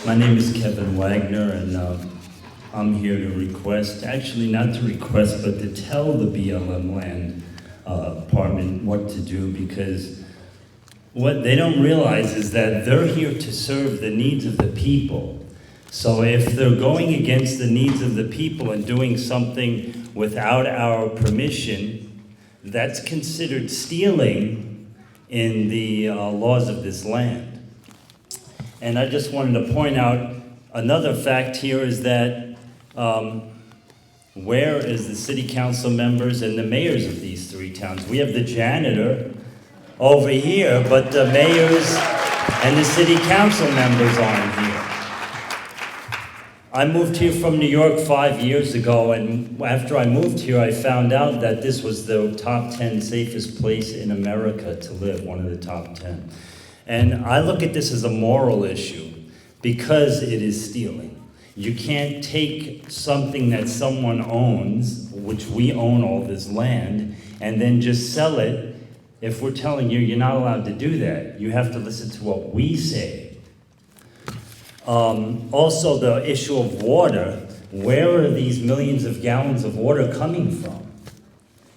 My name is Kevin Wagner, and I'm here to request, actually not to request, but to tell the BLM Land Department what to do, because what they don't realize is that they're here to serve the needs of the people. So if they're going against the needs of the people and doing something without our permission, that's considered stealing in the laws of this land. And I just wanted to point out another fact here is that where is the city council members and the mayors of these three towns? We have the janitor over here, but the mayors and the city council members aren't here. I moved here from New York 5 years ago, and after I moved here, I found out that this was the top 10 safest place in America to live, one of the top 10. And I look at this as a moral issue because it is stealing. You can't take something that someone owns, which we own all this land, and then just sell it. If we're telling you you're not allowed to do that, you have to listen to what we say. Also, the issue of water. Where are these millions of gallons of water coming from?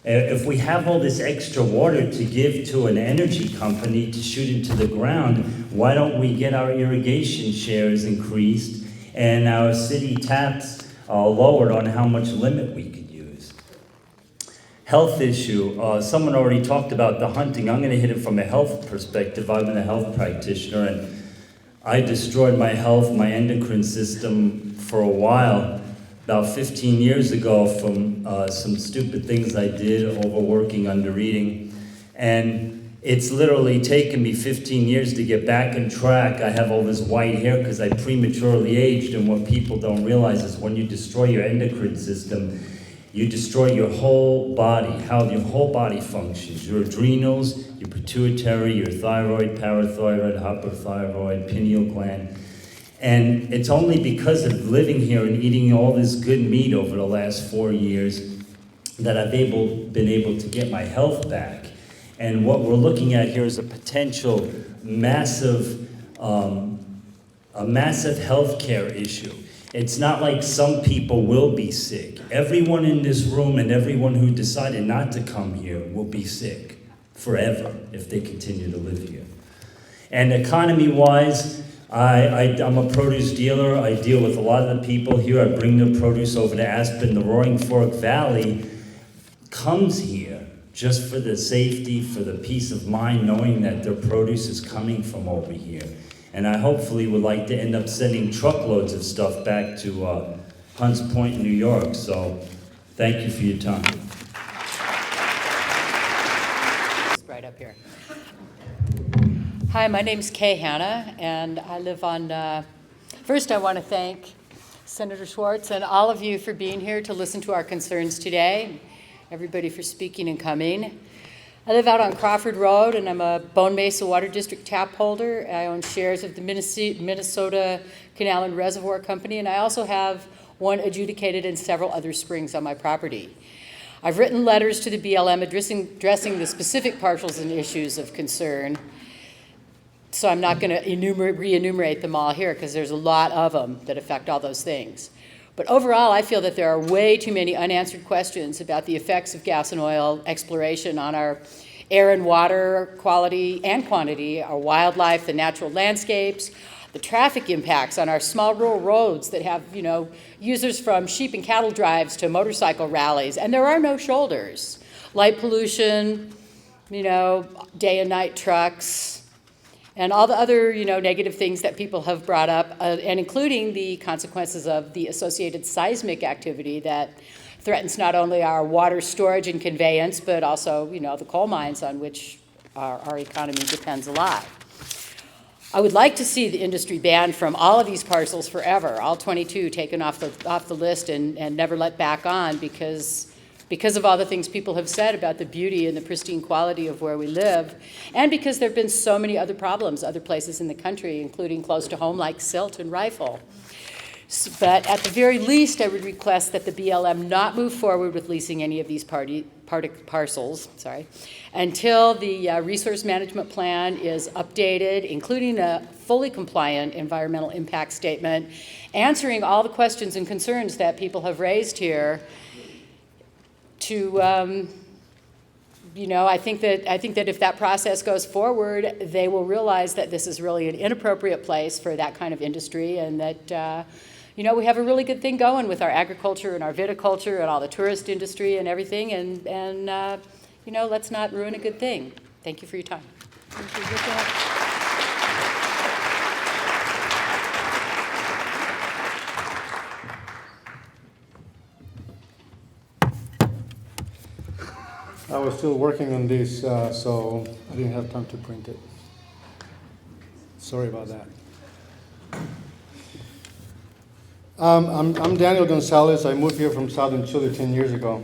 If we have all this extra water to give to an energy company to shoot into the ground, why don't we get our irrigation shares increased and our city tax lowered on how much limit we could use? Health issue. Someone already talked about the hunting. I'm going to hit it from a health perspective. I've been a health practitioner, and I destroyed my health, my endocrine system for a while, about 15 years ago, from some stupid things I did, overworking, undereating. And it's literally taken me 15 years to get back on track. I have all this white hair because I prematurely aged, and what people don't realize is when you destroy your endocrine system, you destroy your whole body, how your whole body functions, your adrenals, your pituitary, your thyroid, parathyroid, hypothyroid, pineal gland. And it's only because of living here and eating all this good meat over the last 4 years that I've been able to get my health back. And what we're looking at here is a potential massive healthcare issue. It's not like some people will be sick. Everyone in this room and everyone who decided not to come here will be sick forever if they continue to live here. And economy-wise, I'm a produce dealer. I deal with a lot of the people here. I bring the produce over to Aspen. The Roaring Fork Valley comes here just for the safety, for the peace of mind, knowing that their produce is coming from over here. And I hopefully would like to end up sending truckloads of stuff back to Hunts Point, New York. So thank you for your time. Right up here. Hi, my name's Kay Hanna, and I live on, first I want to thank Senator Schwartz and all of you for being here to listen to our concerns today, everybody for speaking and coming. I live out on Crawford Road, and I'm a Bone Mesa Water District tap holder. I own shares of the Minnesota Canal and Reservoir Company, and I also have one adjudicated and several other springs on my property. I've written letters to the BLM addressing the specific parcels and issues of concern, so I'm not going to re-enumerate them all here because there's a lot of them that affect all those things. But overall, I feel that there are way too many unanswered questions about the effects of gas and oil exploration on our air and water quality and quantity, our wildlife, the natural landscapes, the traffic impacts on our small rural roads that have, users from sheep and cattle drives to motorcycle rallies, and there are no shoulders. Light pollution, day and night trucks, and all the other, negative things that people have brought up, and including the consequences of the associated seismic activity that threatens not only our water storage and conveyance, but also, the coal mines on which our economy depends a lot. I would like to see the industry banned from all of these parcels forever, all 22 taken off the list and never let back on because of all the things people have said about the beauty and the pristine quality of where we live, and because there have been so many other problems other places in the country, including close to home like silt and rifle. But at the very least, I would request that the BLM not move forward with leasing any of these parcels, until the resource management plan is updated, including a fully compliant environmental impact statement, answering all the questions and concerns that people have raised here. I think that if that process goes forward, they will realize that this is really an inappropriate place for that kind of industry, and that we have a really good thing going with our agriculture and our viticulture and all the tourist industry and everything, and let's not ruin a good thing. Thank you for your time. Thank you. I was still working on this, so I didn't have time to print it. Sorry about that. I'm Daniel Gonzalez. I moved here from southern Chile 10 years ago.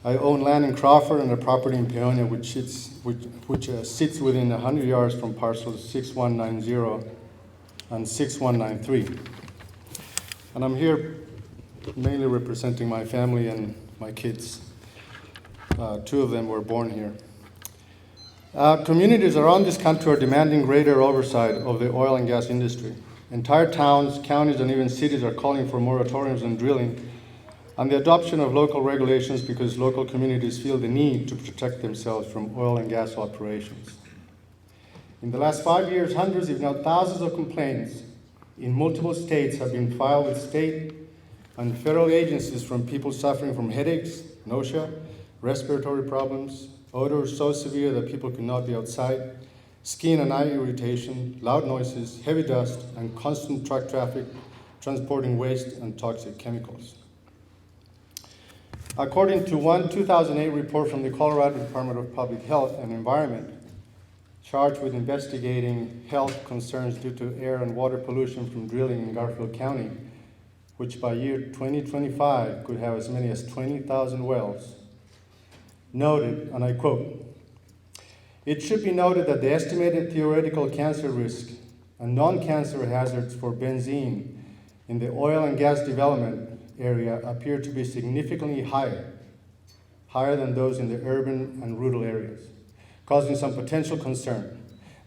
I own land in Crawford and a property in Peonia, which sits within 100 yards from parcels 6190 and 6193. And I'm here mainly representing my family and my kids. Two of them were born here. Communities around this country are demanding greater oversight of the oil and gas industry. Entire towns, counties, and even cities are calling for moratoriums on drilling and the adoption of local regulations because local communities feel the need to protect themselves from oil and gas operations. In the last 5 years, hundreds, if not thousands, of complaints in multiple states have been filed with state and federal agencies from people suffering from headaches, nausea, respiratory problems, odors so severe that people could not be outside, skin and eye irritation, loud noises, heavy dust, and constant truck traffic transporting waste and toxic chemicals. According to one 2008 report from the Colorado Department of Public Health and Environment, charged with investigating health concerns due to air and water pollution from drilling in Garfield County, which by year 2025 could have as many as 20,000 wells, noted, and I quote, "It should be noted that the estimated theoretical cancer risk and non-cancer hazards for benzene in the oil and gas development area appear to be significantly higher than those in the urban and rural areas, causing some potential concern.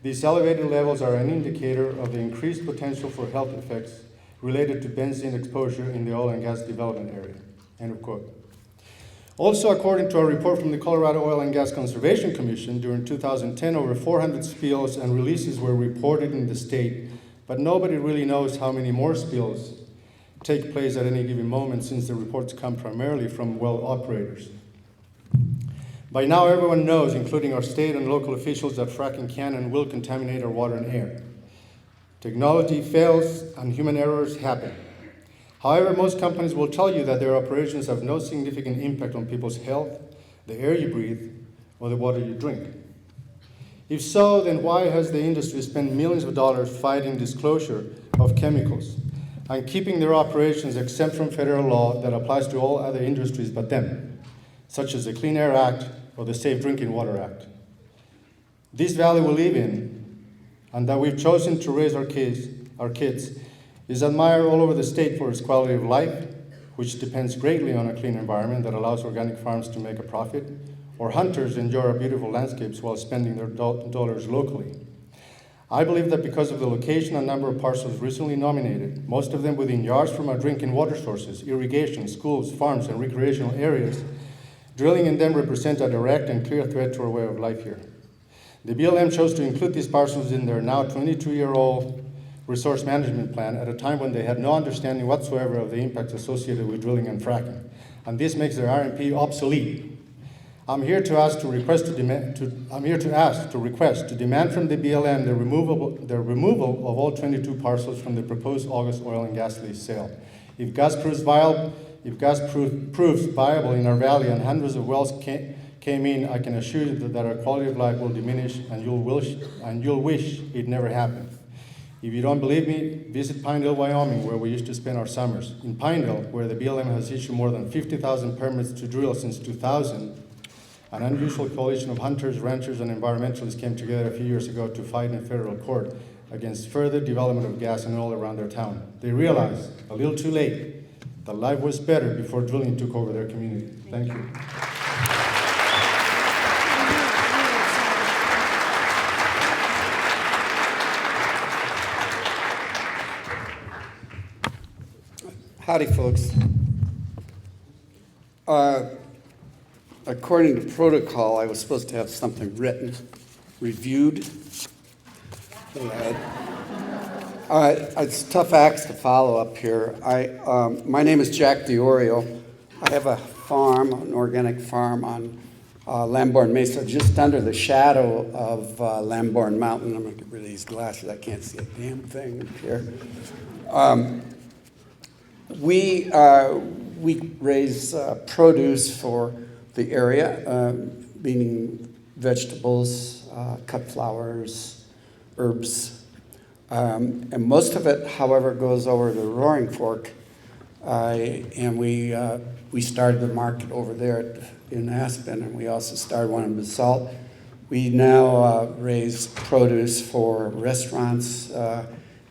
These elevated levels are an indicator of the increased potential for health effects related to benzene exposure in the oil and gas development area," end of quote. Also, according to a report from the Colorado Oil and Gas Conservation Commission, during 2010, over 400 spills and releases were reported in the state, but nobody really knows how many more spills take place at any given moment, since the reports come primarily from well operators. By now, everyone knows, including our state and local officials, that fracking can and will contaminate our water and air. Technology fails and human errors happen. However, most companies will tell you that their operations have no significant impact on people's health, the air you breathe, or the water you drink. If so, then why has the industry spent millions of dollars fighting disclosure of chemicals and keeping their operations exempt from federal law that applies to all other industries but them, such as the Clean Air Act or the Safe Drinking Water Act? This valley we live in, and that we've chosen to raise our kids, is admired all over the state for its quality of life, which depends greatly on a clean environment that allows organic farms to make a profit, or hunters enjoy our beautiful landscapes while spending their dollars locally. I believe that because of the location and number of parcels recently nominated, most of them within yards from our drinking water sources, irrigation, schools, farms, and recreational areas, drilling in them represents a direct and clear threat to our way of life here. The BLM chose to include these parcels in their now 22-year-old resource management plan at a time when they had no understanding whatsoever of the impacts associated with drilling and fracking, and this makes their RMP obsolete. I'm here to ask to request to demand from the BLM the removal of all 22 parcels from the proposed August oil and gas lease sale. If gas proves viable in our valley and hundreds of wells came in, I can assure you that our quality of life will diminish, and you'll wish it never happened. If you don't believe me, visit Pinedale, Wyoming, where we used to spend our summers. In Pinedale, where the BLM has issued more than 50,000 permits to drill since 2000, an unusual coalition of hunters, ranchers, and environmentalists came together a few years ago to fight in federal court against further development of gas and oil around their town. They realized, a little too late, that life was better before drilling took over their community. Thank you. Howdy, folks. According to protocol, I was supposed to have something written, reviewed. It's tough acts to follow up here. My name is Jack DiOrio. I have a farm, an organic farm on Lamborn Mesa, just under the shadow of Lamborn Mountain. I'm going to get rid of these glasses. I can't see a damn thing here. We raise produce for the area, meaning vegetables, cut flowers, herbs. And most of it, however, goes over the Roaring Fork. And we started the market over there in Aspen, and we also started one in Basalt. We now raise produce for restaurants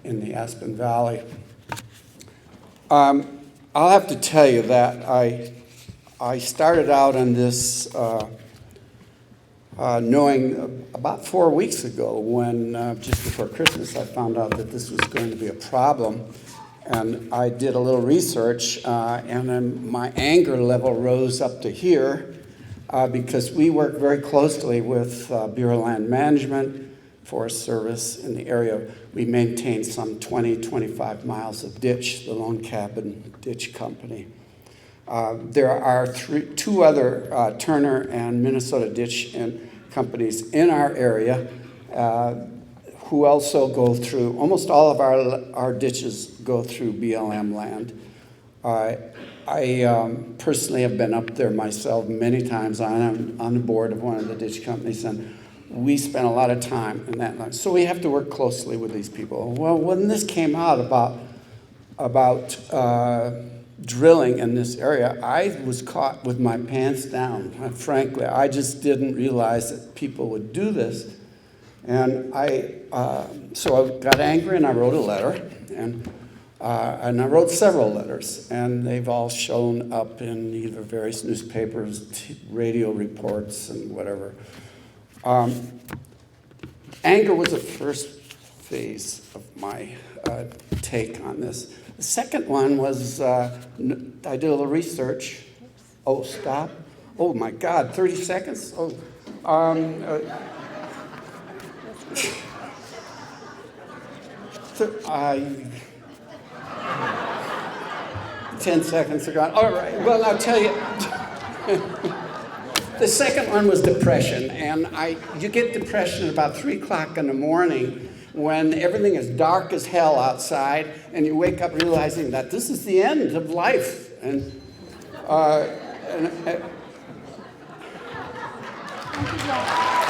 in the Aspen Valley. I'll have to tell you that I started out on this knowing about 4 weeks ago when, just before Christmas, I found out that this was going to be a problem. And I did a little research, and then my anger level rose up to here because we work very closely with Bureau of Land Management, Forest Service in the area. We maintain some 20-25 miles of ditch, the Lone Cabin Ditch Company. There are two other Turner and Minnesota ditch companies in our area who also go through, almost all of our ditches go through BLM land. I personally have been up there myself many times. I'm on the board of one of the ditch companies, and we spend a lot of time in that line. So we have to work closely with these people. Well, when this came out about drilling in this area, I was caught with my pants down. Frankly, I just didn't realize that people would do this. And so I got angry and I wrote a letter. And I wrote several letters, and they've all shown up in either various newspapers, radio reports, and whatever. Anger was the first phase of my take on this. The second one was I did a little research. Oh, stop. Oh, my God, 30 seconds? Oh, 10 seconds are gone. All right, well, I'll tell you. The second one was depression, and you get depression at about 3 o'clock in the morning when everything is dark as hell outside, and you wake up realizing that this is the end of life. And Thank you, John.